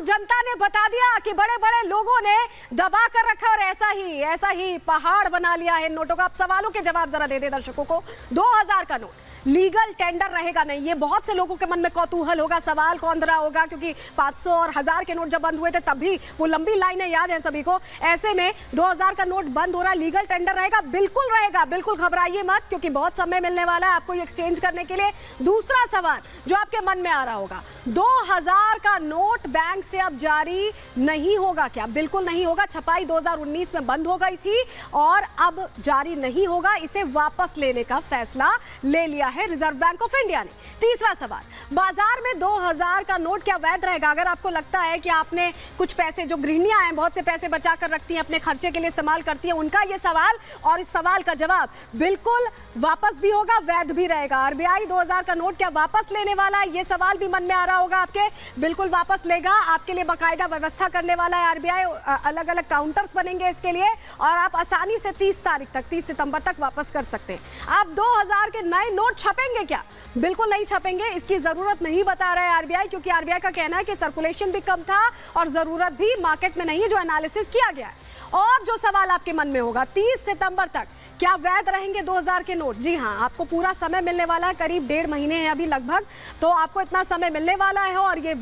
जनता ने बता दिया कि बड़े बड़े लोगों ने दबा कर रखा और ऐसा ही पहाड़ बना लिया है नोटों का। आप सवालों के जवाब जरा दे दे दर्शकों को। 2000 का नोट लीगल टेंडर रहेगा नहीं, ये बहुत से लोगों के मन में कौतूहल होगा, सवाल कौन रहा होगा, क्योंकि 500 और 1000 के नोट जब बंद हुए थे तब भी वो लंबी लाइनें याद है सभी को। ऐसे में 2000 का नोट बंद हो रहा है, लीगल टेंडर रहेगा? बिल्कुल रहेगा, बिल्कुल घबराइए मत, क्योंकि बहुत समय मिलने वाला है आपको ये एक्सचेंज करने के लिए। दूसरा सवाल जो आपके मन में आ रहा होगा, 2000 का नोट बैंक से अब जारी नहीं होगा क्या? बिल्कुल नहीं होगा। छपाई 2019 में बंद हो गई थी और अब जारी नहीं होगा, इसे वापस लेने का फैसला ले लिया है रिजर्व बैंक ऑफ इंडिया ने। तीसरा सवाल, बाजार में 2000 का नोट क्या वैध रहेगा? अगर आपको लगता है कि आपने कुछ पैसे, जो गृहिणियां हैं बहुत से पैसे बचा कर रखती हैं, अपने खर्चे के लिए इस्तेमाल करती हैं, उनका ये सवाल, और इस सवाल का जवाब बिल्कुल वापस भी होगा, वैध भी रहेगा। आरबीआई 2000 का नोट क्या वापस लेने वाला है? ये सवाल भी मन में आ रहा होगा आपके। बिल्कुल वापस लेगा, आपके लिए बाकायदा व्यवस्था करने वाला है आरबीआई, अलग अलग काउंटर्स बनेंगे इसके लिए और आप आसानी से 30 तारीख तक, 30 सितंबर तक वापस कर सकते हैं। आप 2000 के नए नोट छपेंगे क्या? बिल्कुल नहीं छपेंगे, इसकी जरूरत नहीं बता रहा है आरबीआई, क्योंकि आरबीआई का कहना है कि सर्कुलेशन भी कम था और जरूरत भी मार्केट में नहीं है, जो एनालिसिस किया गया है। और जो सवाल आपके मन में होगा, 30 सितंबर तक क्या वैध रहेंगे 2000 के नोट? जी हाँ, आपको पूरा समय मिलने वाला है, करीब 1.5 महीने हैं अभी लगभग, तो आपको इतना समय मिलने वाला है और ये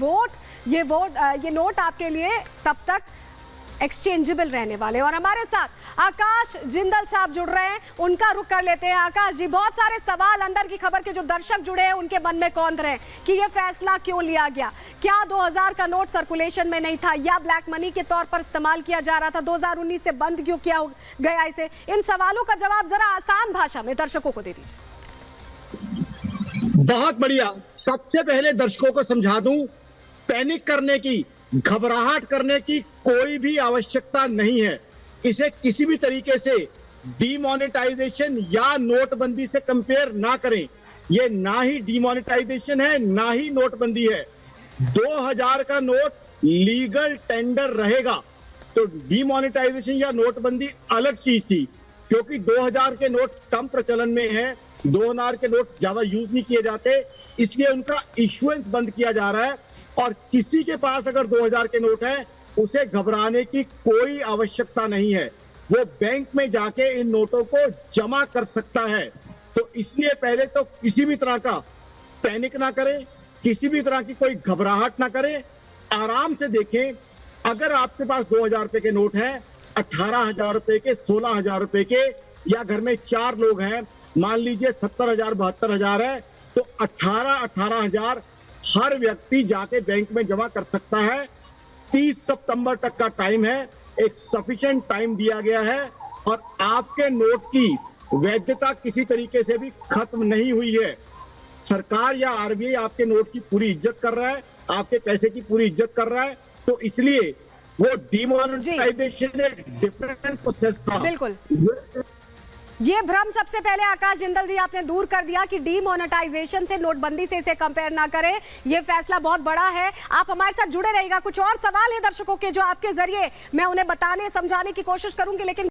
नोट आपके लिए तब तक एक्सचेंजेबल रहने वाले। और हमारे साथ आकाश जिंदल साहब जुड़ रहे हैं, उनका रुख कर लेते हैं। आकाश जी, बहुत सारे सवाल अंदर की खबर के जो दर्शक जुड़े हैं उनके मन में कौंध रहे हैं कि ये फैसला क्यों लिया गया? क्या 2000 का नोट सर्कुलेशन में नहीं था या ब्लैक मनी के तौर पर इस्तेमाल किया जा रहा था? 2019 से बंद क्यों किया गया इसे? इन सवालों का जवाब जरा आसान भाषा में दर्शकों को दे दीजिए। बहुत बढ़िया। सबसे पहले दर्शकों को समझा दूं, पैनिक करने की, घबराहट करने की कोई भी आवश्यकता नहीं है। इसे किसी भी तरीके से डीमोनेटाइजेशन या नोटबंदी से कंपेयर ना करें। ये ना ही डीमोनेटाइजेशन है, ना ही नोटबंदी है। 2000 का नोट लीगल टेंडर रहेगा, तो डीमोनेटाइजेशन या नोटबंदी अलग चीज थी, क्योंकि 2000 के नोट कम प्रचलन में है, 2000 के नोट ज्यादा यूज नहीं किए जाते, इसलिए उनका इश्यूएंस बंद किया जा रहा है। और किसी के पास अगर 2000 के नोट है, उसे घबराने की कोई आवश्यकता नहीं है। वो बैंक में जाके इन नोटों को जमा कर सकता है। तो इसलिए पहले तो किसी भी तरह का पैनिक ना करें, किसी भी तरह की कोई घबराहट ना करें, आराम से देखें। अगर आपके पास 2000 रुपए के नोट है, 18,000 रुपए के, 16,000 रुपए के, या घर में 4 लोग हैं, मान लीजिए 70,000, 72,000 है, तो 18,000 हर व्यक्ति जाके बैंक में जमा कर सकता है। 30 सितंबर तक का टाइम है, एक सफिशिएंट टाइम दिया गया है, और आपके नोट की वैधता किसी तरीके से भी खत्म नहीं हुई है। सरकार या आरबीआई आपके नोट की पूरी इज्जत कर रहा है, आपके पैसे की पूरी इज्जत कर रहा है, तो इसलिए वो डीमोनेटाइजेशन एक डिफरेंट प्रोसेस था। बिल्कुल, ये भ्रम सबसे पहले आकाश जिंदल जी आपने दूर कर दिया कि डीमोनेटाइजेशन से, नोटबंदी से इसे कंपेयर ना करें। ये फैसला बहुत बड़ा है। आप हमारे साथ जुड़े रहिएगा। कुछ और सवाल है दर्शकों के जो आपके जरिए मैं उन्हें बताने समझाने की कोशिश करूंगी, लेकिन